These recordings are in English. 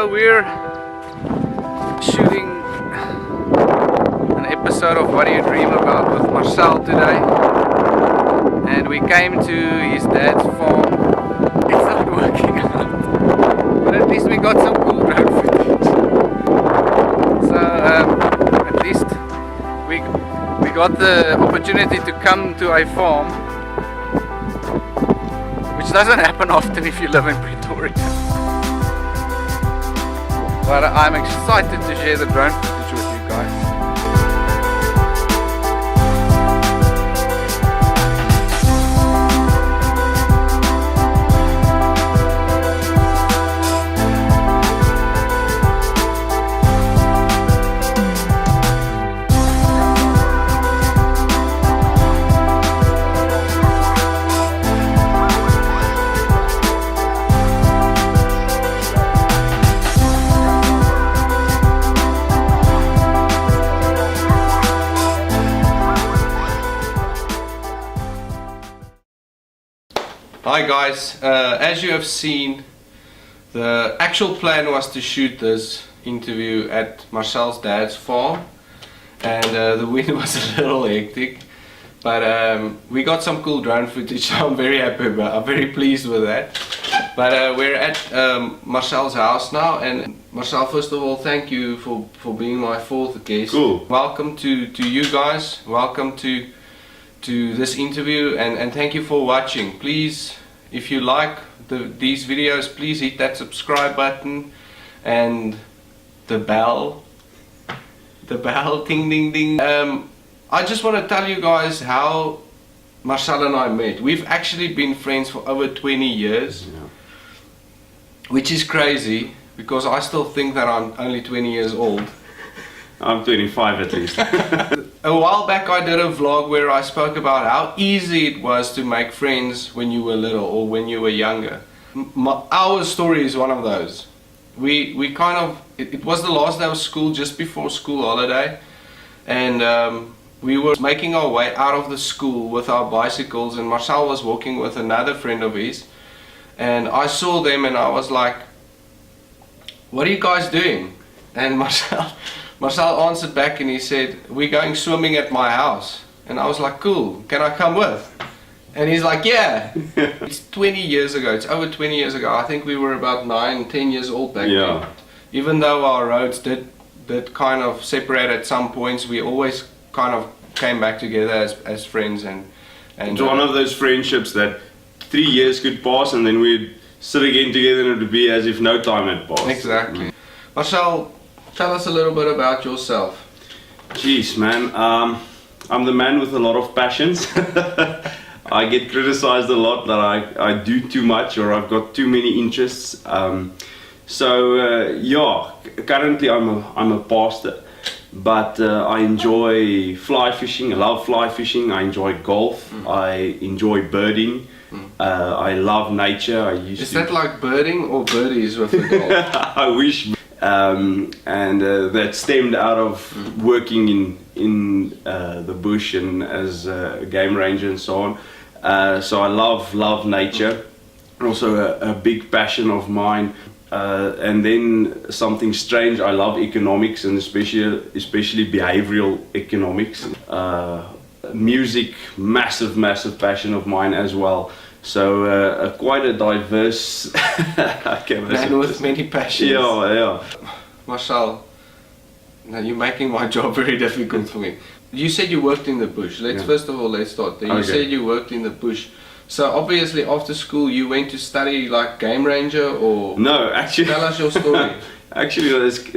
So we're shooting an episode of What Do You Dream About with Marcel today, and we came to his dad's farm. It's not working out, but at least we got some cool drone footage. So at least we got the opportunity to come to a farm, which doesn't happen often if you live in Pretoria. But I'm excited to share the drone footage with you guys. Hi guys, as you have seen, the actual plan was to shoot this interview at Marcel's dad's farm, and the wind was a little hectic, but we got some cool drone footage, so I'm very happy about. I'm very pleased with that. But we're at Marcel's house now, and Marcel, first of all, thank you for being my fourth guest. Cool. Welcome to you guys. Welcome to this interview, and thank you for watching. Please, if you like these videos, please hit that subscribe button and the bell, ding ding ding. I just want to tell you guys how Marcel and I met. We've actually been friends for over 20 years, Yeah. which is crazy because I still think that I'm only 20 years old. I'm 25 at least. A while back I did a vlog where I spoke about how easy it was to make friends when you were little or when you were younger. Our story is one of those. We kind of, it was the last day of school, just before school holiday, and we were making our way out of the school with our bicycles, and Marcel was walking with another friend of his, and I saw them and I was like, "What are you guys doing?" And Marcel answered back and he said, "We're going swimming at my house." And I was like, "Cool, can I come with?" And he's like, "Yeah." It's 20 years ago, it's over 20 years ago. I think we were about 9, 10 years old back then. Even though our roads did kind of separate at some points, we always kind of came back together as friends. And It's one of those friendships that 3 years could pass and then we'd sit again together and it would be as if no time had passed. Exactly. Marcel, tell us a little bit about yourself. Jeez, man. I'm the man with a lot of passions. I get criticized a lot that I do too much or I've got too many interests. Yeah, currently I'm a pastor, but I enjoy fly fishing. I love fly fishing. I enjoy golf. I enjoy birding. I love nature. Is that like birding or birdies with the golf? I wish. That stemmed out of working in the bush and as a game ranger and so on. So I love nature. Also a big passion of mine. And then something strange, I love economics, and especially behavioral economics. Music, massive passion of mine as well. So quite a diverse man with many passions. Yeah. Marcel, now you're making my job very difficult for me. You said you worked in the bush. First of all, let's start there. You said you worked in the bush. So obviously after school you went to study like game ranger, or no? Actually, tell us your story. Actually,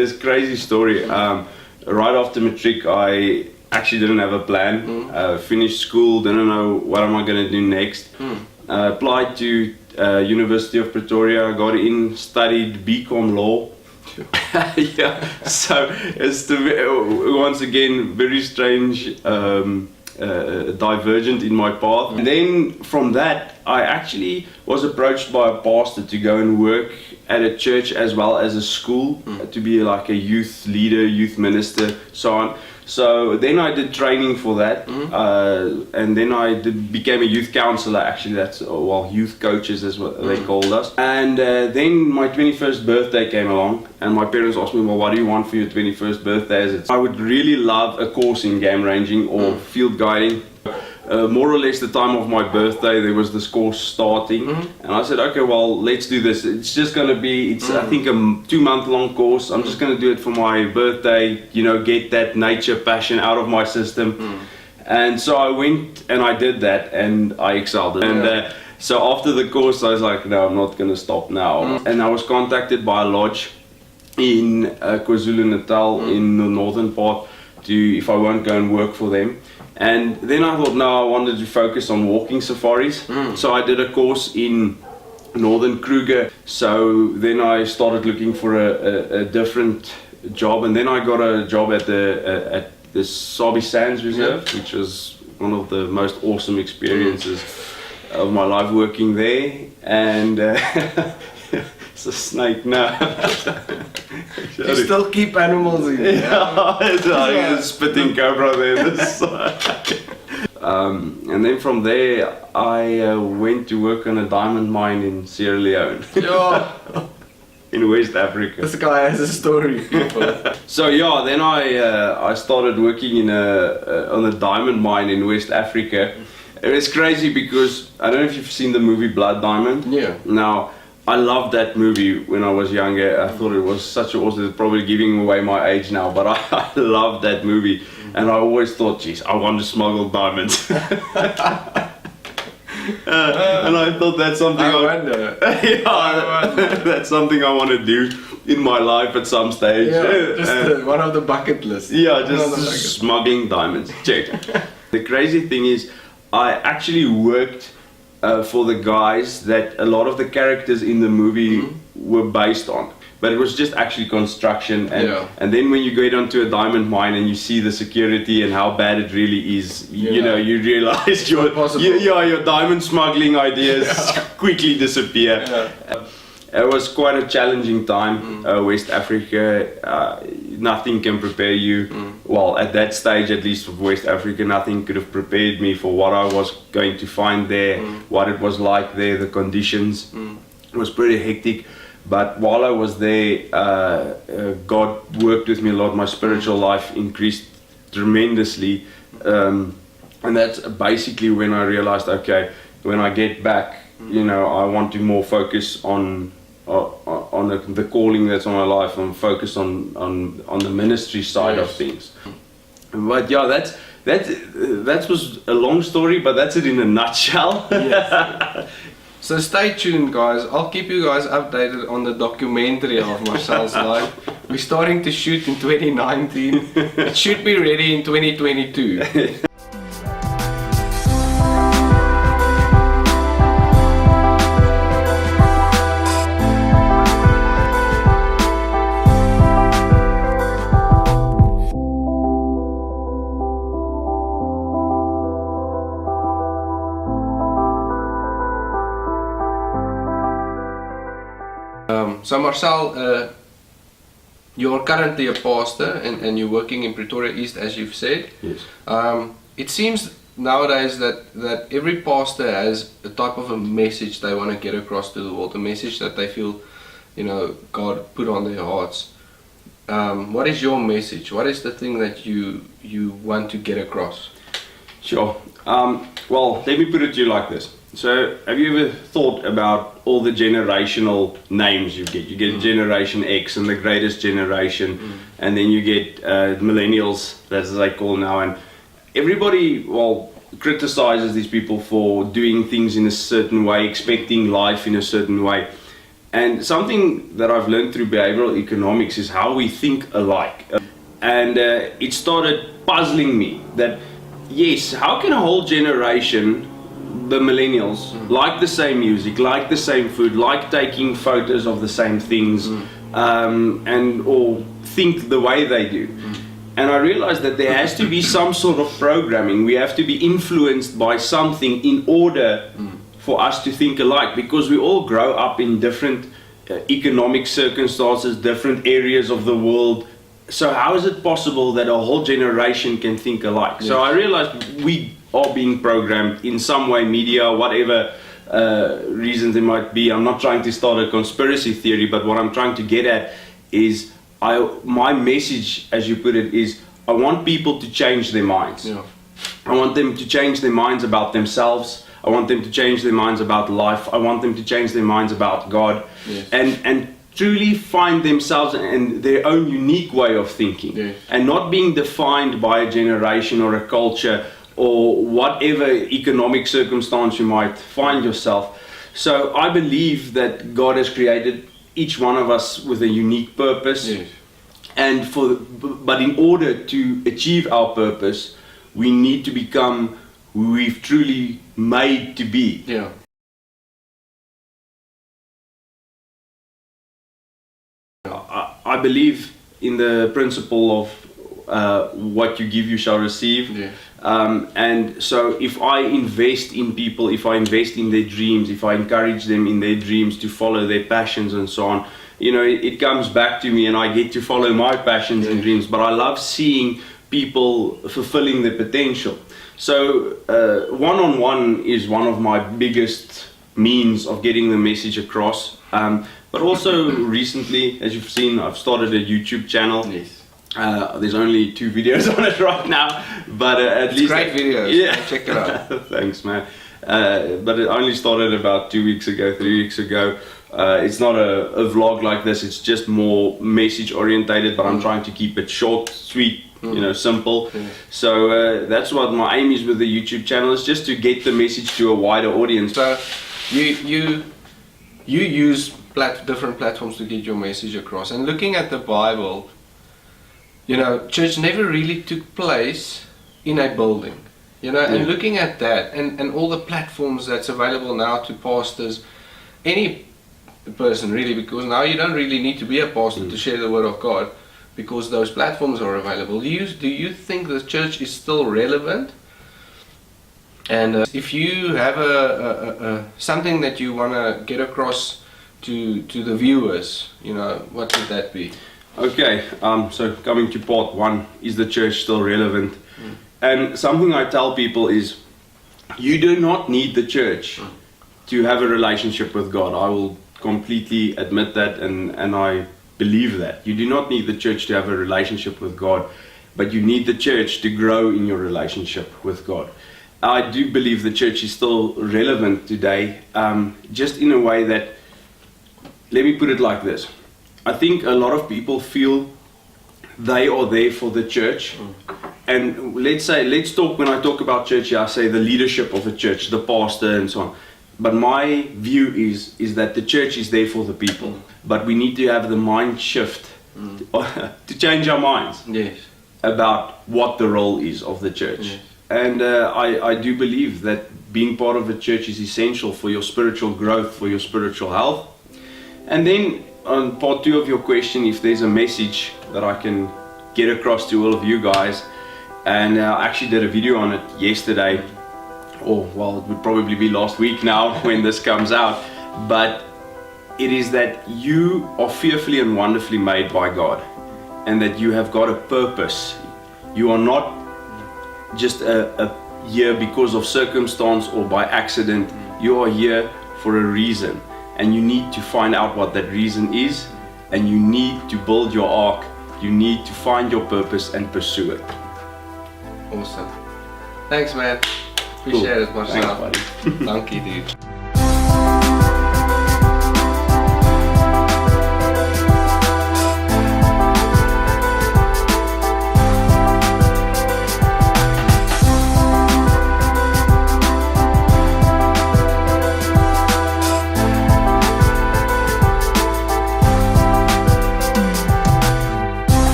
it's a crazy story. Right after matric, I actually didn't have a plan. Finished school, didn't know what am I going to do next. Applied to University of Pretoria, got in, studied BCom law. Yeah, so it's once again very strange, divergent in my path. And then from that I actually was approached by a pastor to go and work at a church as well as a school to be like a youth leader, youth minister, so on. So then I did training for that, and then I became a youth counselor. Actually, that's youth coaches is what they called us. And then my 21st birthday came along, and my parents asked me, "Well, what do you want for your 21st birthday?" I would really love a course in game ranging or field guiding. More or less the time of my birthday, there was this course starting, and I said, okay, well, let's do this. It's just going to be, I think, a 2-month-long course. I'm just going to do it for my birthday, get that nature passion out of my system. And so I went and I did that, and I excelled. And so after the course, I was like, no, I'm not going to stop now. And I was contacted by a lodge in KwaZulu-Natal in the northern part if I won't go and work for them. And then I thought, no, I wanted to focus on walking safaris. So I did a course in Northern Kruger. So then I started looking for a different job, and then I got a job at the Sabi Sands Reserve, which was one of the most awesome experiences of my life working there. And it's a snake now. You still keep animals in there. Yeah, it's like a spitting cobra there. And then from there, I went to work on a diamond mine in Sierra Leone. In West Africa. This guy has a story, people. So yeah, then I started working on a diamond mine in West Africa. It was crazy because I don't know if you've seen the movie Blood Diamond. Yeah. Now, I loved that movie when I was younger. I thought it was such an awesome, it's probably giving away my age now, but I loved that movie. And I always thought, geez, I want to smuggle diamonds. And I thought that's something that's something I want to do in my life at some stage. Yeah, just one of the bucket lists. Yeah, just smuggling diamonds. Check. The crazy thing is, I actually worked for the guys that a lot of the characters in the movie were based on. But it was just actually construction, and then when you get onto a diamond mine and you see the security and how bad it really is, you realize your diamond smuggling ideas quickly disappear. It was quite a challenging time. West Africa, nothing can prepare you. Well, at that stage, at least of West Africa, nothing could have prepared me for what I was going to find there, what it was like there, the conditions. It was pretty hectic. But while I was there, God worked with me a lot. My spiritual life increased tremendously. And that's basically when I realized, okay, when I get back, I want to more focus on the calling that's on my life, and focus on the ministry side of things. But yeah, that was a long story, but that's it in a nutshell. Yes. So stay tuned, guys. I'll keep you guys updated on the documentary of Marcel's life. We're starting to shoot in 2019. It should be ready in 2022. So Marcel, you're currently a pastor and you're working in Pretoria East, as you've said. Yes. It seems nowadays that every pastor has a type of a message they want to get across to the world, a message that they feel, God put on their hearts. What is your message? What is the thing that you want to get across? Sure. Well, let me put it to you like this. So, have you ever thought about all the generational names you get? You get Generation X and the greatest generation, and then you get millennials, as they call now, and everybody, criticizes these people for doing things in a certain way, expecting life in a certain way. And something that I've learned through behavioral economics is how we think alike. And it started puzzling me that, yes, how can a whole generation, the millennials, like the same music, like the same food, like taking photos of the same things, or think the way they do? And I realized that there has to be some sort of programming. We have to be influenced by something in order for us to think alike, because we all grow up in different economic circumstances, different areas of the world. So how is it possible that a whole generation can think alike? Yes. So I realized we are being programmed in some way, media, whatever reasons it might be. I'm not trying to start a conspiracy theory, but what I'm trying to get at is my message, as you put it, is I want people to change their minds. Yeah. I want them to change their minds about themselves. I want them to change their minds about life. I want them to change their minds about God. Yes. And truly find themselves and their own unique way of thinking. Yes. And not being defined by a generation or a culture or whatever economic circumstance you might find yourself. So I believe that God has created each one of us with a unique purpose. Yes. But in order to achieve our purpose, we need to become who we've truly made to be. Yeah. I believe in the principle of what you give, you shall receive. Yeah. And so if I invest in people, if I invest in their dreams, if I encourage them in their dreams to follow their passions and so on, you know, it comes back to me and I get to follow my passions and dreams. But I love seeing people fulfilling their potential. So one-on-one is one of my biggest means of getting the message across. But also recently, as you've seen, I've started a YouTube channel. Yes. There's only 2 videos on it right now, but at least Great videos. Yeah, Check it out. Thanks, man. But it only started about 2 weeks ago, 3 weeks ago. It's not a vlog like this. It's just more message orientated, but I'm trying to keep it short, sweet, you know, simple. So that's what my aim is with the YouTube channel, is just to get the message to a wider audience. So you use different platforms to get your message across. And looking at the Bible, you know, church never really took place in a building. You know, and looking at that and all the platforms that's available now to pastors, any person really, because now you don't really need to be a pastor to share the word of God, because those platforms are available. Do you think the church is still relevant? And if you have something that you want to get across to the viewers, you know, what would that be? Okay, so coming to part 1, is the church still relevant? And something I tell people is, you do not need the church to have a relationship with God. I will completely admit that, and I believe that. You do not need the church to have a relationship with God, but you need the church to grow in your relationship with God. I do believe the church is still relevant today, just in a way that, let me put it like this. I think a lot of people feel they are there for the church. And let's talk, when I talk about church, I say the leadership of a church, the pastor and so on. But my view is that the church is there for the people. But we need to have the mind shift to change our minds about what the role is of the church. And I do believe that being part of a church is essential for your spiritual growth, for your spiritual health. And then on part 2 of your question, if there's a message that I can get across to all of you guys, and I actually did a video on it yesterday, or well, it would probably be last week now when this comes out, but it is that you are fearfully and wonderfully made by God, and that you have got a purpose. You are not just here because of circumstance or by accident. You are here for a reason, and you need to find out what that reason is, and you need to build your ark. You need to find your purpose and pursue it. Awesome. Thanks, man. Appreciate it, Marcel. Thanks, buddy. Dankie, dude.